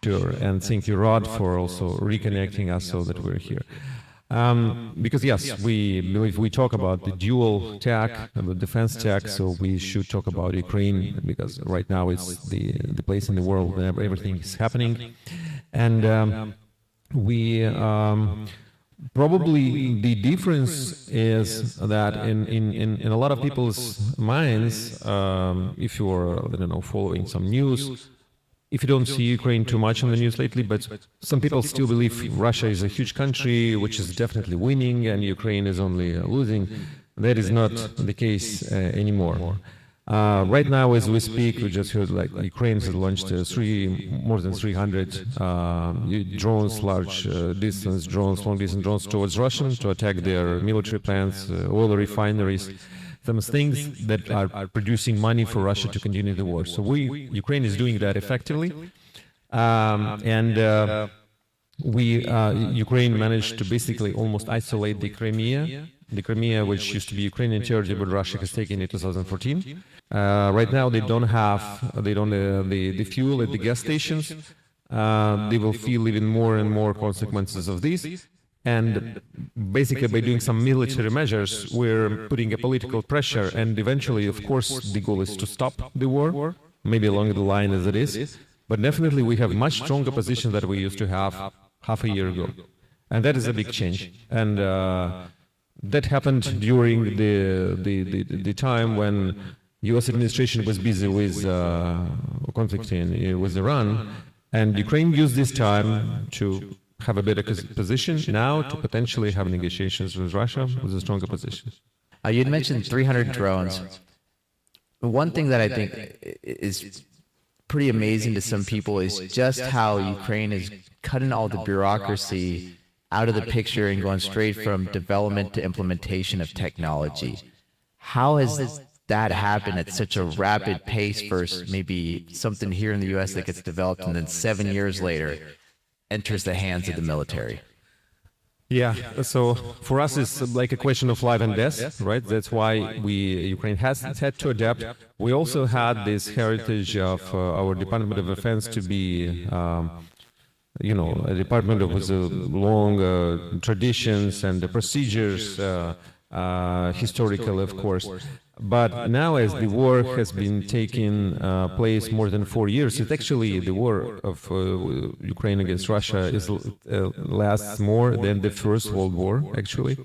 sure, and thank you, Rod, for also reconnecting us so that we're here. Because yes, we talk about the dual tech, the defense tech, so we should talk about Ukraine, because right now it's the place in the world where everything is happening. And probably the difference is that in a lot of people's minds, if you're, I don't know, following some news, if you don't see Ukraine too much on the news lately, but some people still believe Russia is a huge country which is definitely winning and Ukraine is only losing. That is not the case anymore. Right now, as we speak, we just heard like Ukraine has launched more than 300 drones, large distance drones, long distance drones towards Russia to attack their military plants, oil refineries, some things that are producing money for Russia to continue the war. So Ukraine is doing that effectively, Ukraine managed to basically almost isolate the Crimea. The Crimea, which used to be Ukrainian territory, but Russia has taken it in 2014. Right now, they don't have the fuel at the gas stations. They will feel even more and more consequences of this. And basically, by doing some military measures, we're putting a political pressure. And eventually, of course, the goal is to stop the war, maybe along the line as it is. But definitely, we have much stronger position than we used to have half a year ago. And that is a big change. And that happened during the time when U.S. administration was busy with conflict with Iran, and Ukraine used this time to have a better position now to potentially have negotiations with Russia with a stronger position. You had mentioned 300 drones. One thing that I think is pretty amazing to some people is just how Ukraine is cutting all the bureaucracy out of the picture and going straight from development to implementation of technology. How has that happened at such a rapid pace versus maybe something here in the U.S. that gets developed and then 7 years later enters the hands of the military? Yeah, so for us it's like a question of life and death, right? That's why Ukraine has had to adapt. We also had this heritage of our Department of Defense to be a department with long traditions and the procedures, historical, of course. But now, as the war has been taking place more than 4 years, it's actually the war of Ukraine against Russia lasts more than the First World War, actually.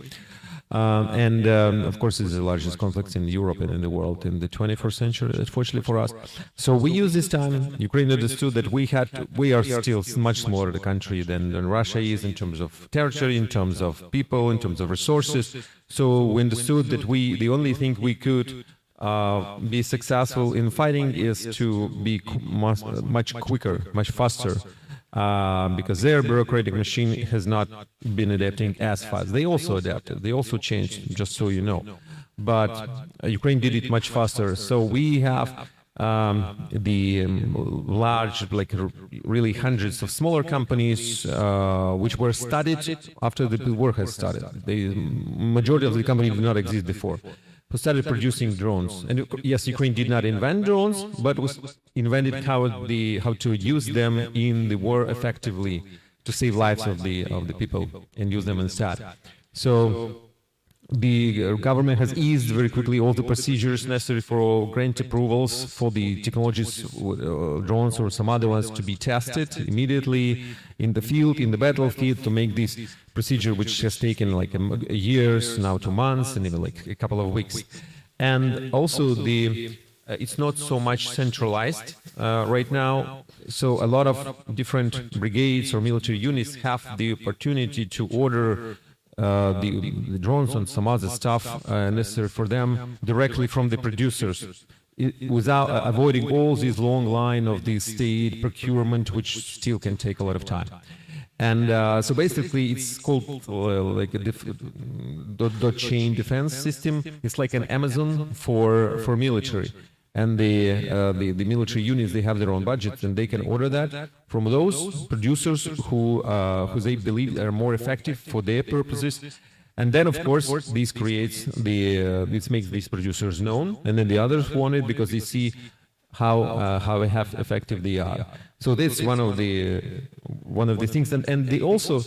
Of course, it's the largest conflict in Europe and in the world in the 21st century, unfortunately for us. So we use this time. Ukraine understood that we are still much smaller country than Russia is in terms of territory, in terms of people, in terms of resources. So we understood that the only thing we could be successful in fighting is to be much quicker, much faster. Because their bureaucratic machine has not been adapting as fast. They also adapted, they also changed, just so you know. But Ukraine did it much faster. So we have the large, like really hundreds of smaller companies which were studied after the war has started. The majority of the companies did not exist before, who started producing drones. And yes, Ukraine did not invent drones, but was invented how to use them in the war effectively to save lives of the people and use them instead. So the government has eased very quickly all the procedures necessary for grant approvals for the technologies, drones or some other ones, to be tested immediately in the field, in the battlefield, to make this procedure, which has taken like years, now to months, and even like a couple of weeks. And also it's not so much centralized right now, so a lot of different brigades or military units have the opportunity to order the drones and some other stuff necessary for them directly from the producers, without avoiding all this long line of the state procurement, which still can take a lot of time. And so basically it's called like a chain defense system. It's like an Amazon for military. And the military units, they have their own budgets, and they can order that from those producers who they believe are more effective for their purposes. And then, of course, this creates this makes these producers known, and then the others want it because they see how effective they are. So that's one of the things, and also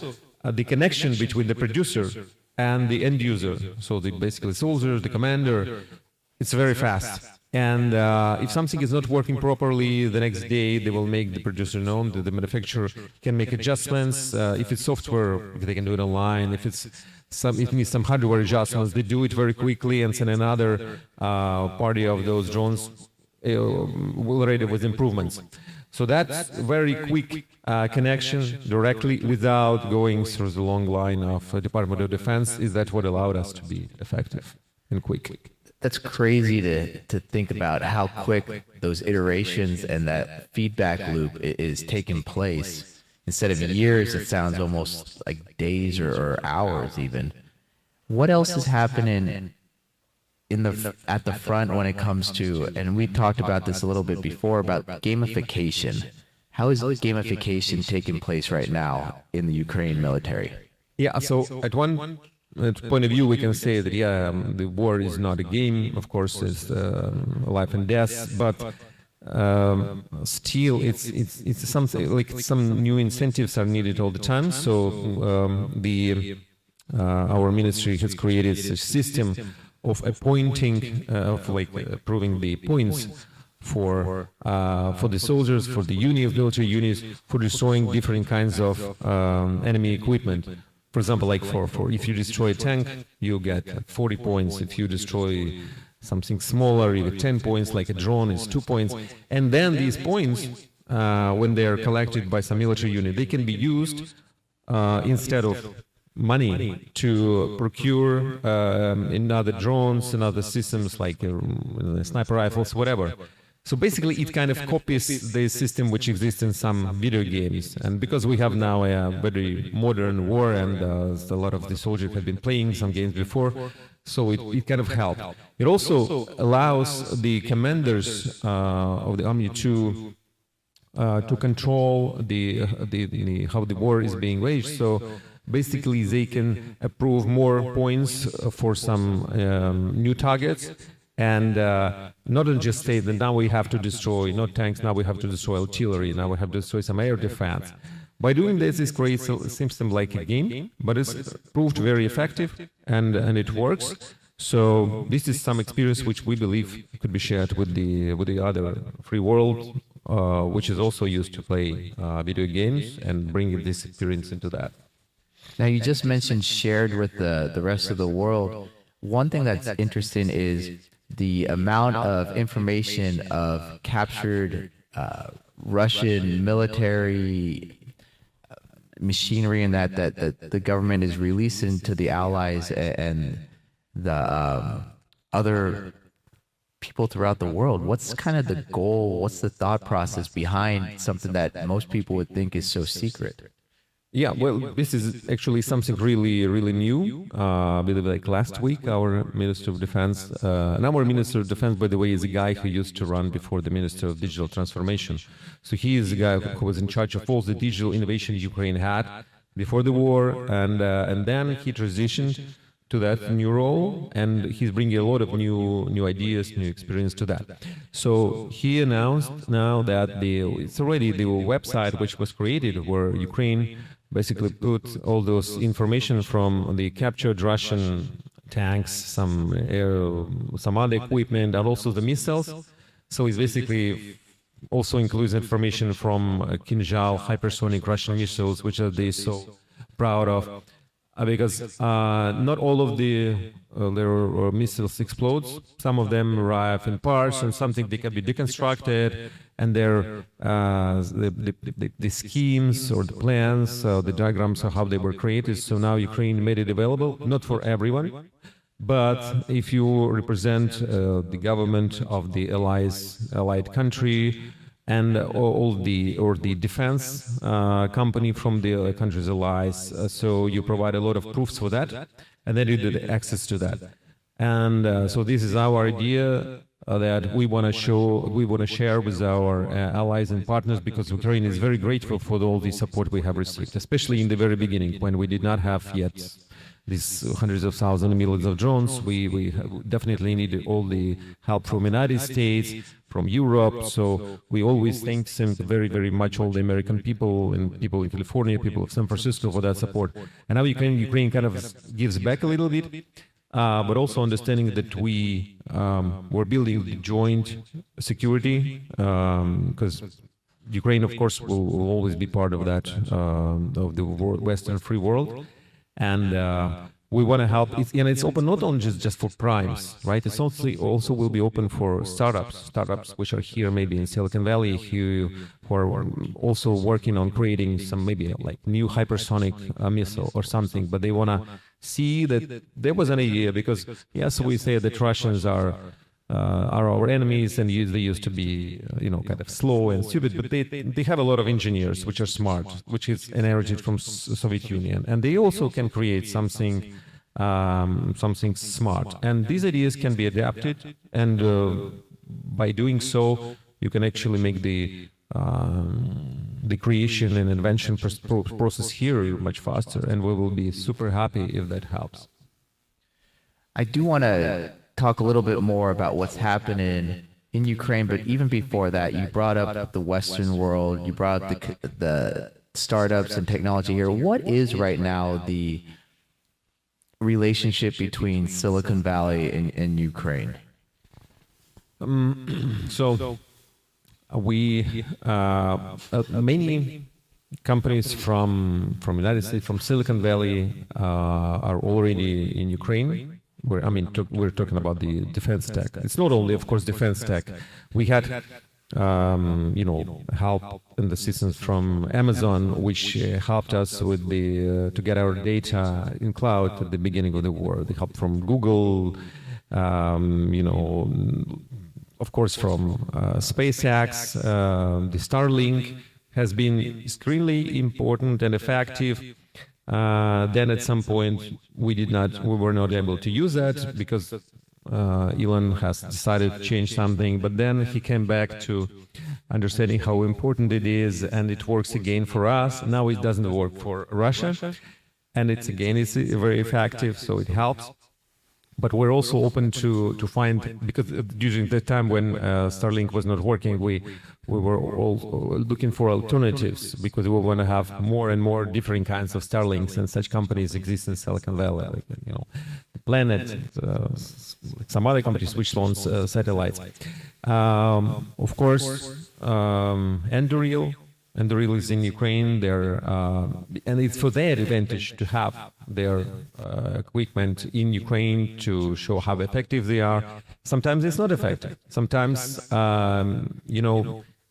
the connection between the producer and the end user. So the basically soldier, the commander, it's very fast. And if something is not working properly, the next day they will make the producer known. The manufacturer can make adjustments. If it's software, they can do it online. If it needs some hardware adjustments, they do it very quickly and send another party of those drones already with improvements. So that's very quick connection directly without going through the long line of Department of Defense. Is that what allowed us to be effective and quick? That's crazy to think about how quick those iterations and that feedback loop is taking place. Instead of years, it sounds almost like days or hours even. What else is happening at the front when it comes to, and we talked about this a little bit before, about gamification. How is gamification taking place right now in the Ukraine military? Yeah, so at one point of view, we can say that, the war is not a game. Of course, it's life and death, but still, it's something like some new incentives are needed all the time. So our ministry has created a system of appointing, approving the points for the soldiers, for the military units, for destroying different kinds of enemy equipment. For example, like for if you destroy a tank, you get 40 points. If you destroy something smaller, you get 10 points. Like a drone is 2 points. And then these points, when they are collected by some military unit, they can be used instead of money to procure another drones and other systems like sniper rifles, whatever. So basically, it kind of copies the system which exists in some video games. And because we have now a very modern war, and a lot of the soldiers have been playing some games before, so it kind of helped. It also allows the commanders of the army to control how the war is being waged. So basically, they can approve more points for some new targets. And not just say that now we have to destroy not tanks, now we have to destroy artillery, now we have to destroy some air defense. By doing this, it creates a system like a game, but it's proved very effective and it works. So this is some experience which we believe could be shared with the other free world, which is also used to play video games, and bring this experience into that. Now, you just mentioned shared with the rest of the world. One thing that's interesting is the amount of information of captured Russian military machinery and that the government is releasing to the allies and the other people throughout the world. What's kind of the goal? What's the thought process behind something that most people would think is so secret? Yeah, well, this is actually something really, really new. I believe like last week, our Minister of Defense, and our Minister of Defense, by the way, is a guy who used to run before the Minister of Digital Transformation. So he is the guy who was in charge of all the digital innovation Ukraine had before the war, and then he transitioned to that new role, and he's bringing a lot of new ideas, new experience to that. So he announced now that it's already the website which was created where Ukraine basically put all those information from the captured Russian tanks, some other equipment, and also the missiles. So it basically also includes information from Kinzhal hypersonic Russian missiles, which are they so proud of. Because not all of their missiles explodes. Some of them arrive in parts, and something they can be deconstructed, and the schemes or the plans, the diagrams of how they were created. So now Ukraine made it available, not for everyone, but if you represent the government of the allied country, and the defense company from the country's allies. So you provide a lot of proofs for that, and then you do the access to that. And so this is our idea that we want to share with our allies and partners, because Ukraine is very grateful for all the support we have received, especially in the very beginning when we did not have yet these hundreds of thousands, millions of drones. We definitely need all the help from United States, from Europe. So we always thank them very, very much, all the American people and people in California, people of San Francisco for that support. And now Ukraine kind of gives back a little bit, but also understanding that we're building the joint security, because Ukraine, of course, will always be part of that, of the Western free world. And we want to help. It's open not only just for primes, right? It's also will be open for startups which are here maybe in Silicon Valley, who are also working on creating some maybe like new hypersonic missile or something. But they want to see that there was an idea, because yes, we say that Russians are our enemies, and they used to be, kind of slow and stupid, but they have a lot of engineers which are smart, which is inherited from Soviet Union, and they also can create something smart. And these ideas can be adapted, and by doing so, you can actually make the creation and invention process here much faster, and we will be super happy if that helps. I do want to talk a little bit more about what's happening in Ukraine, but even before that, you brought up the Western world, you brought up the startups and technology here. What is right now the relationship between Silicon Valley and Ukraine? So we many companies from United States, from Silicon Valley, are already in Ukraine. We're talking about the defense tech. It's not only, of course, defense tech. We had, help and assistance from Amazon, which helped us with to get our data in cloud at the beginning of the war. They helped from Google, of course, from SpaceX. The Starlink has been extremely important and effective. Then at some point we were not able to use that because Elon has decided to change something, but then he came back to understanding how important it is, and it works again for us. Now it doesn't work for Russia, and it's very effective, so it helps. But we're also open to find, because during the time when Starlink was not working, we were all looking for alternatives, because we want to have more and more different kinds of Starlinks, and such companies exist in Silicon Valley, like Planet, some other companies which launch satellites. Of course, Anduril is in Ukraine. And it's for their advantage to have their equipment in Ukraine to show how effective they are. Sometimes it's not effective. Sometimes,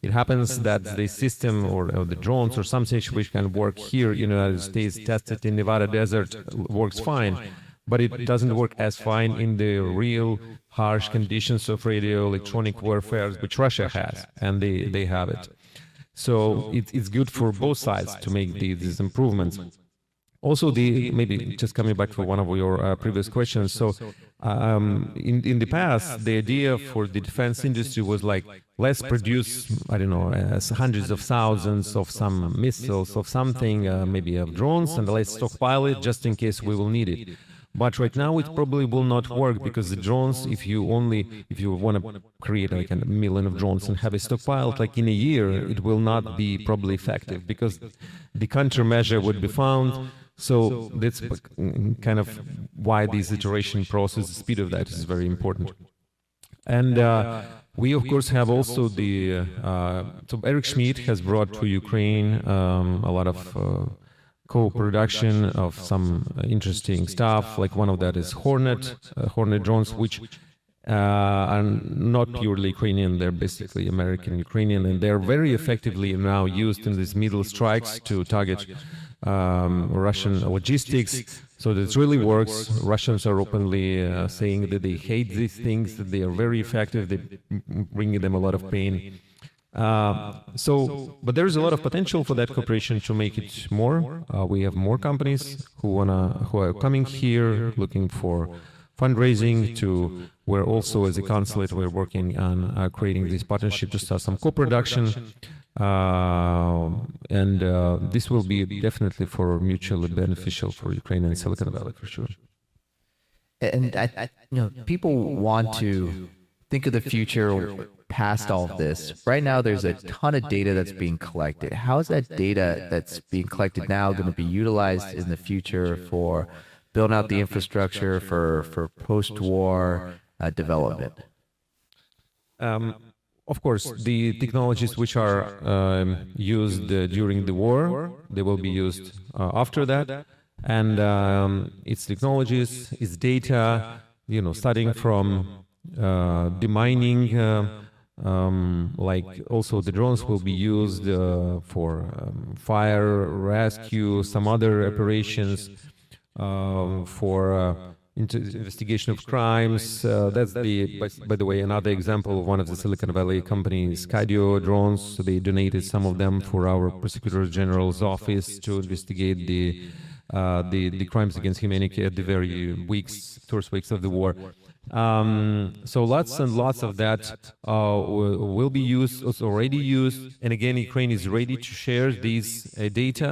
it happens that the system or the drones or something which can work here in the United States, tested in Nevada desert, works fine. But it doesn't work as fine in the real harsh conditions of radio electronic warfare, which Russia has, and they have it. So it's good for both sides to make these improvements. Also, maybe just coming back to one of your previous questions. So in the past, the idea for the defense industry was like, let's produce, hundreds of thousands of some missiles, of something, maybe of drones, and let's stockpile it just in case we will need it. But right now it probably will not work, because the drones, if you want to create like a million of drones and have it stockpiled like in a year, it will not be probably effective, because the countermeasure would be found. So that's kind of why this iteration process, the speed of that is very important. And we of course have also so Eric Schmidt has brought to Ukraine a lot of co-production of some interesting stuff. Like one of that is Hornet drones, which are not purely Ukrainian, they're basically American Ukrainian, and they're very effectively now used in these middle strikes to target Russian logistics. So this really works. Russians are openly saying that they hate these things, that they are very effective, they bring them a lot of pain. But there is a lot of potential for that cooperation to make it more. We have more companies who are coming here looking for fundraising. We're also, as a consulate, we're working on creating this partnership to start some co-production. This will be definitely for mutually beneficial for Ukraine and Silicon Valley for sure. And people want to think of the future past all of this. Right now, there's a ton of data that's being collected. How is that data that's being collected now going to be utilized in the future for building out the infrastructure for post-war development? Of course, the technologies which are used during the war, they will be used after that. And its technologies, its data, starting from demining, like also the drones will be used for fire rescue, some other operations, for investigation of crimes. That's by the way, another example of one of the Silicon Valley companies, Skydio drones. So they donated some of them for our Prosecutor General's office to investigate the crimes against humanity at the very first weeks of the war. So lots and lots of that will be used, was already used. And again, Ukraine is ready to share these data,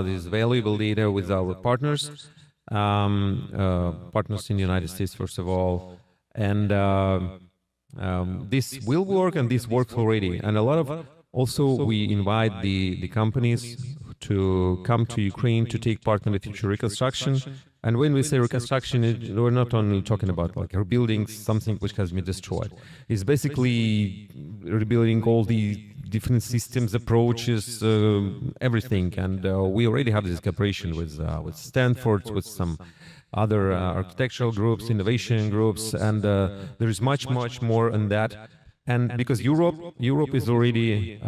this valuable data with our partners. Partners in the United States, first of all. And this will work, and this works already. And a lot of, also we invite the companies to come to Ukraine to take part in the future reconstruction. And when we say reconstruction, we're not only talking about like rebuilding something which has been destroyed. It's basically rebuilding all the different systems, approaches, everything. And we already have this cooperation with Stanford, with some other architectural groups, innovation groups, and there is much more on that. And because Europe is already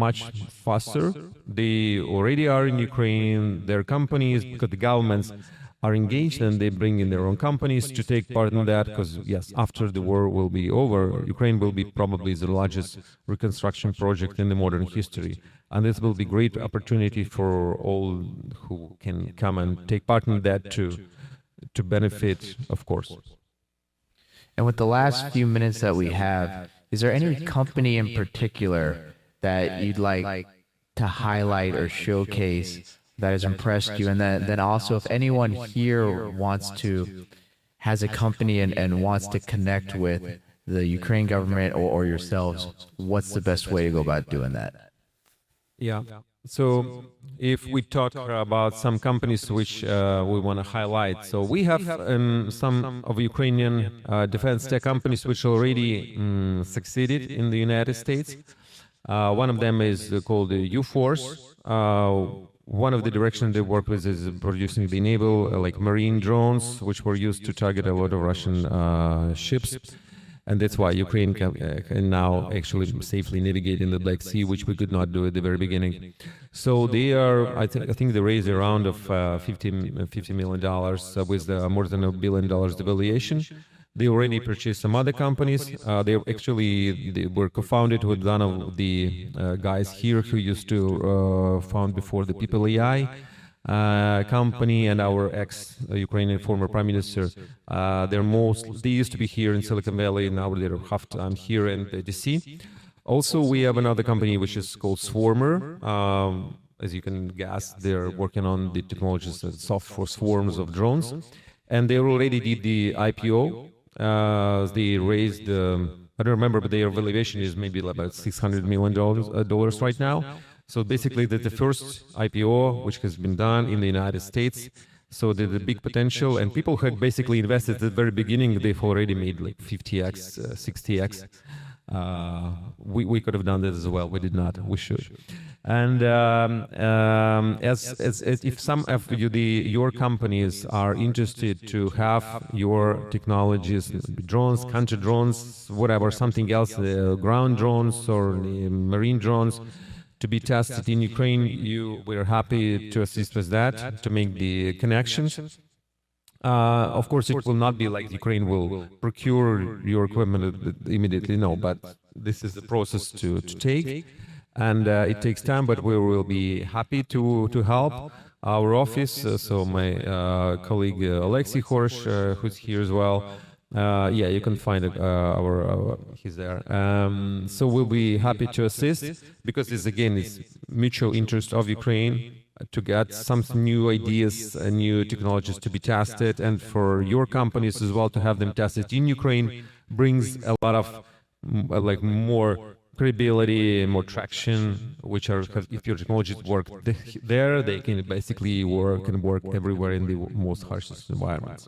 much faster, they already are in Ukraine, their companies, because the governments are engaged and they bring in their own companies to take part in that, because yes, after the war will be over, Ukraine will be probably the largest reconstruction project in the modern history. And this will be great opportunity for all who can come and take part in that to benefit, of course. And with the last few minutes that we have, is there any company in particular that you'd like to highlight or showcase that has impressed you? And then also, if anyone here has a company and wants to connect with the Ukraine government or yourselves, what's the best way to go about doing that? Yeah. So if we talk about some companies which we want to highlight, so we have some of Ukrainian defense tech companies which already succeeded in the United States. One of them is called the U-Force. One of the directions they work with is producing the naval, like marine drones, which were used to target a lot of Russian ships. And that's why Ukraine can now actually safely navigate in the Black Sea, which we could not do at the very beginning. So they are, I think they raised a round of $50 million with more than $1 billion devaluation. They already purchased some other companies. They were co-founded with one of the guys here who used to found before the People AI company, and our ex-Ukrainian former prime minister. They used to be here in Silicon Valley, now they're half time here in DC. Also, we have another company which is called Swarmer. As you can guess, they're working on the technologies and software for swarms of drones. And they already did the IPO. They raised, I don't remember, but their valuation is maybe about $600 million right now. So basically, that's the first IPO which has been done in the United States. So there's a big potential, and people who had basically invested at the very beginning, they've already made like 50x, 60x. We could have done that as well. We did not. We should. And as if some of your companies are interested to have your technologies, drones, counter drones, whatever, something else, ground drones or marine drones, to be tested in Ukraine, we're happy to assist with that, to make the connections. Of course, it will not be like Ukraine will procure your equipment immediately, no, but this is the process to take. And it takes time, but we will be happy to help. Our office, so my colleague Alexei Horsh, who's here as well, Yeah, you can find he's there. So we'll be happy to assist because it's mutual interest of Ukraine to get some new ideas, new technologies to be tested, and for your companies as well to have them tested in Ukraine brings a lot of more credibility, more traction. If your technologies work there, they can basically work everywhere in the most harshest environments.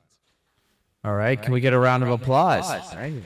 All right, can we get a round of applause? All right.